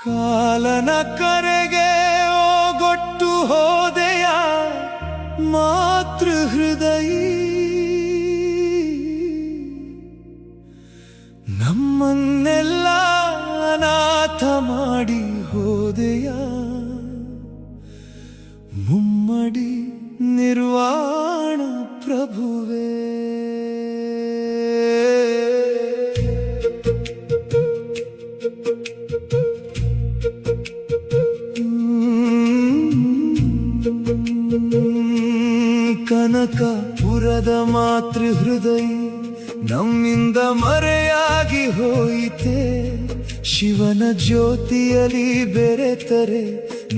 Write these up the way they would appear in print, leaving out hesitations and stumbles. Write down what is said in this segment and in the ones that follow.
ಕಾಲನ ಕರೆಗೆ ಓಗೊಟ್ಟು ಹೋದೆಯ ಮಾತೃ ಹೃದಯ ನಮ್ಮನ್ನೆಲ್ಲ ಅನಾಥ ಮಾಡಿ ಹೋದೆಯ ಮುಮ್ಮಡಿ ನಿರ್ವಾಣ ಪ್ರಭುವೇ. ಕನಕಪುರದ ಮಾತೃ ಹೃದಯ ನಮ್ಮಿಂದ ಮರೆಯಾಗಿ ಹೋಯಿತೆ. ಶಿವನ ಜ್ಯೋತಿಯಲ್ಲಿ ಬೆರೆತರೆ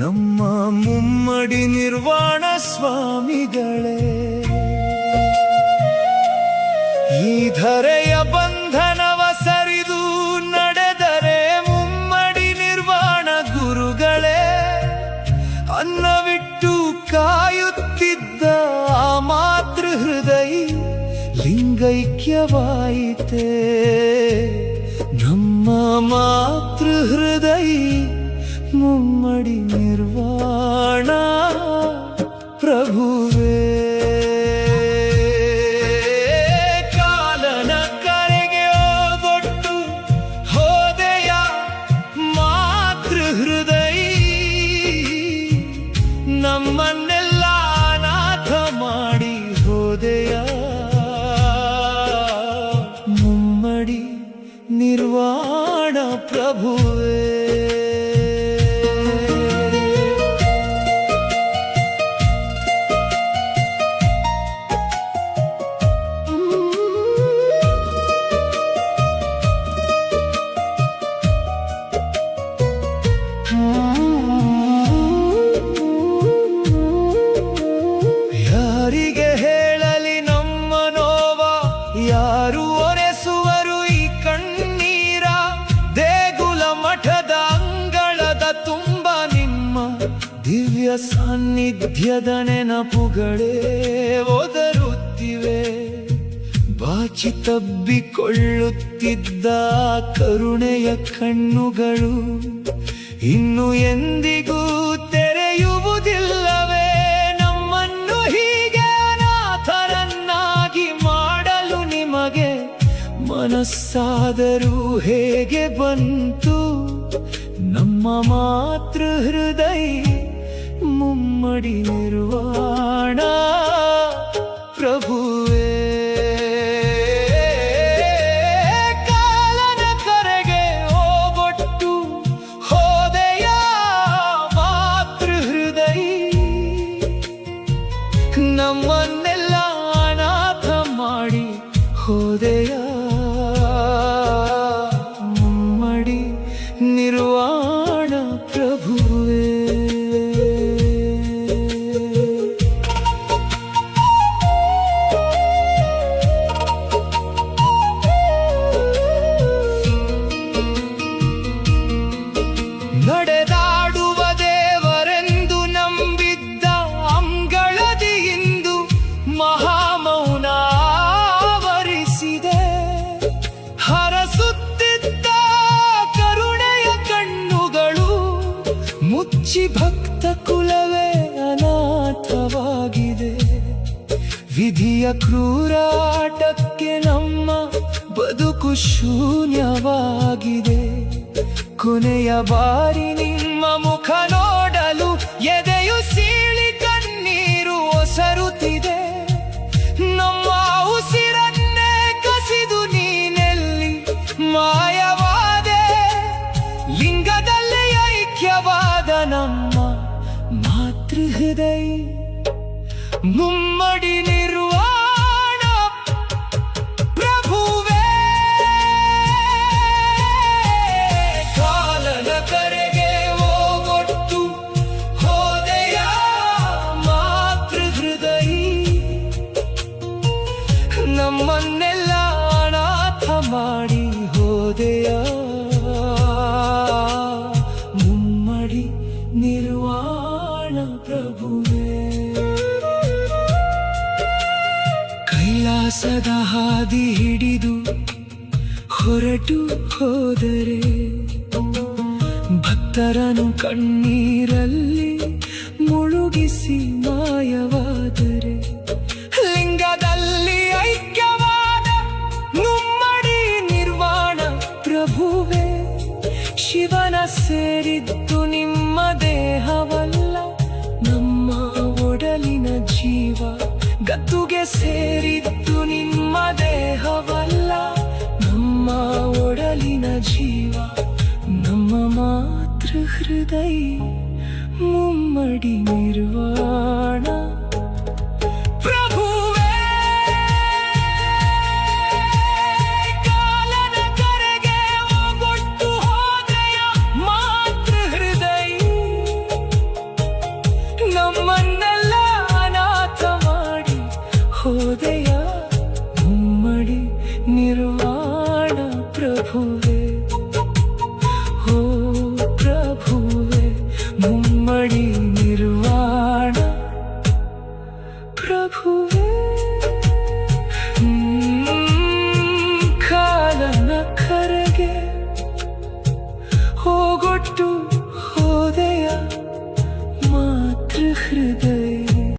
ನಮ್ಮ ಮುಮ್ಮಡಿ ನಿರ್ವಾಣ ಸ್ವಾಮಿಗಳೇ. ಈ ಧರೆಯ ಬಂಧನವ ಸರಿದು ನಡೆದರೆ ಮುಮ್ಮಡಿ ನಿರ್ವಾಣ ಗುರುಗಳೇ. ಅನ್ನವಿಟ್ಟು ಕಾಯುತ್ತಿದ್ದ ಆ ಮಾತೃ ಹೃದಯ ಲಿಂಗೈಕ್ಯವಾಯಿತೆ. ನಮ್ಮ ಮಾತೃ ಹೃದಯ ಮುಮ್ಮಡಿ ನಿರ್ವಾಣ ಪ್ರಭುವೇ. ಕಾಲನ ಕರೆಗೆ ಓಗೊಟ್ಟು ಹೋದೆಯ ಮಾತೃ ಹೃದಯ ನಮ್ಮನ್ನೆಲ್ಲ ಅನಾಥ ಮಾಡಿ ಹೋದೆಯ ಮುಮ್ಮಡಿ ನಿರ್ವಾಣ ಪ್ರಭುವೇ. ಯಾರಿಗೆ ಹೇಳಲಿ ನಮ್ಮ ನೋವ, ಯಾರು ಒರೆಸುವರು ಈ ಕಣ್ಣೀರ. ದೇಗುಲ ಮಠದ ಅಂಗಳದ ತುಂಬ ನಿಮ್ಮ ದಿವ್ಯ ಸಾನ್ನಿಧ್ಯದ ನೆನಪುಗಳೇ ಒದರುತ್ತಿವೆ. ಬಾಚಿ ತಬ್ಬಿಕೊಳ್ಳುತ್ತಿದ್ದ ಕರುಣೆಯ ಕಣ್ಣುಗಳು ಇನ್ನು ಎಂದಿಗೂ ತೆರೆಯುವುದಿಲ್ಲವೇ. ನಮ್ಮನ್ನು ಹೀಗೆ ಅನಾಥರನ್ನಾಗಿ ಮಾಡಲು ನಿಮಗೆ ಮನಸ್ಸಾದರೂ ಹೇಗೆ ಬಂತು. ನಮ್ಮ ಮಾತೃ ಹೃದಯ ಮುಮ್ಮಡಿ ನಿರ್ವಾಣ ಪ್ರಭುವೇ. ಕಾಲನ ಕರೆಗೆ ಓಗೊಟ್ಟು ಹೋದೆಯ ಮಾತೃ ಹೃದಯ ನಮ್ಮನ್ನೆಲ್ಲ ಅನಾಥ ಮಾಡಿ ಹೋದೆಯ ಮುಮ್ಮಡಿ ನಿರ್ವಾಣ ಪ್ರಭುವೇ. ನಡೆದಾಡುವ ದೇವರೆಂದು ನಂಬಿದ್ದ ಅಂಗಳದಿ ಇಂದು ಮಹಾಮೌನ ಆವರಿಸಿದೆ. ಹರಸುತ್ತಿದ್ದ ಕರುಣೆಯ ಕಣ್ಣುಗಳು ಮುಚ್ಚಿ ಭಕ್ತ ಕುಲವೇ ಅನಾಥವಾಗಿದೆ. ವಿಧಿಯ ಕ್ರೂರಾಟಕ್ಕೆ ನಮ್ಮ ಬದುಕು ಶೂನ್ಯವಾಗಿದೆ. ಕೊನೆಯ ಬಾರಿ ನಿಮ್ಮ ಮುಖ ನೋಡಲು ಎದೆಯು ಸೀಳಿ ಕಣ್ಣೀರು ಒಸರುತ್ತಿದೆ. ನಮ್ಮ ಉಸಿರನ್ನೇ ಕಸಿದು ನೀನೆಲ್ಲಿ ಮಾಯವಾದೆ. ಲಿಂಗದಲ್ಲಿ ಐಕ್ಯವಾದ ನಮ್ಮ ಮಾತೃ ಹೃದಯ ಮುಮ್ಮಡಿ ನಿರ್ವಾಣ ಪ್ರಭುವೇ. ಕಾಲನ ಕರೆಗೆ ಓಗೊಟ್ಟು ಹೋದೆಯ ಮಾತೃ ಹೃದಯ ನಮ್ಮನ್ನೆಲ್ಲ ಅನಾಥ ಮಾಡಿ ಹೋದೆಯ ಮುಮ್ಮಡಿ ನಿರ್ವಾಣ ಪ್ರಭುವೇ. ಭಕ್ತರನು ಕಣ್ಣೀರಲ್ಲಿ ಮುಳುಗಿಸಿ ಮಾಯವಾದರೆ ಲಿಂಗದಲ್ಲಿ ಐಕ್ಯವಾದ ಮುಮ್ಮಡಿ ನಿರ್ವಾಣ ಪ್ರಭುವೇ. ಶಿವನ ಸೇರಿದ್ದು ನಿಮ್ಮ ದೇಹವಲ್ಲ, ನಮ್ಮ ಒಡಲಿನ ಜೀವ. ಗದ್ದುಗೆ ಸೇರಿದ್ದು ನಿಮ್ಮ ದೇಹವಲ್ಲ, ನಮ್ಮ ಒಡಲಿನ ಜೀವ. ನಮ್ಮ ಮಾತೃ ಹೃದಯ ಮುಮ್ಮಡಿ ನಿರ್ವಾಣ ಪ್ರಭುವೇ. ಕಾಲನ ಕರೆಗೆ ಓಗೊಟ್ಟು ಹೋದೆಯ ಮಾತೃ ಹೃದಯ. ನಮ್ಮನ್ನೆಲ್ಲ ಅನಾಥ ಮಾಡಿ ಹೋದೆಯ ಮುಮ್ಮಡಿ ನಿರ್ವಾಣ ಪ್ರಭುವೇ. ಓ ಪ್ರಭುವೇ, ಮುಮ್ಮಡಿ ನಿರ್ವಾಣ ಪ್ರಭುವೇ. ಕಾಲನ ಕರೆಗೆ ಹೋಗೊಟ್ಟು ಹೋದೆಯ ಮಾತೃ ಹೃದಯ.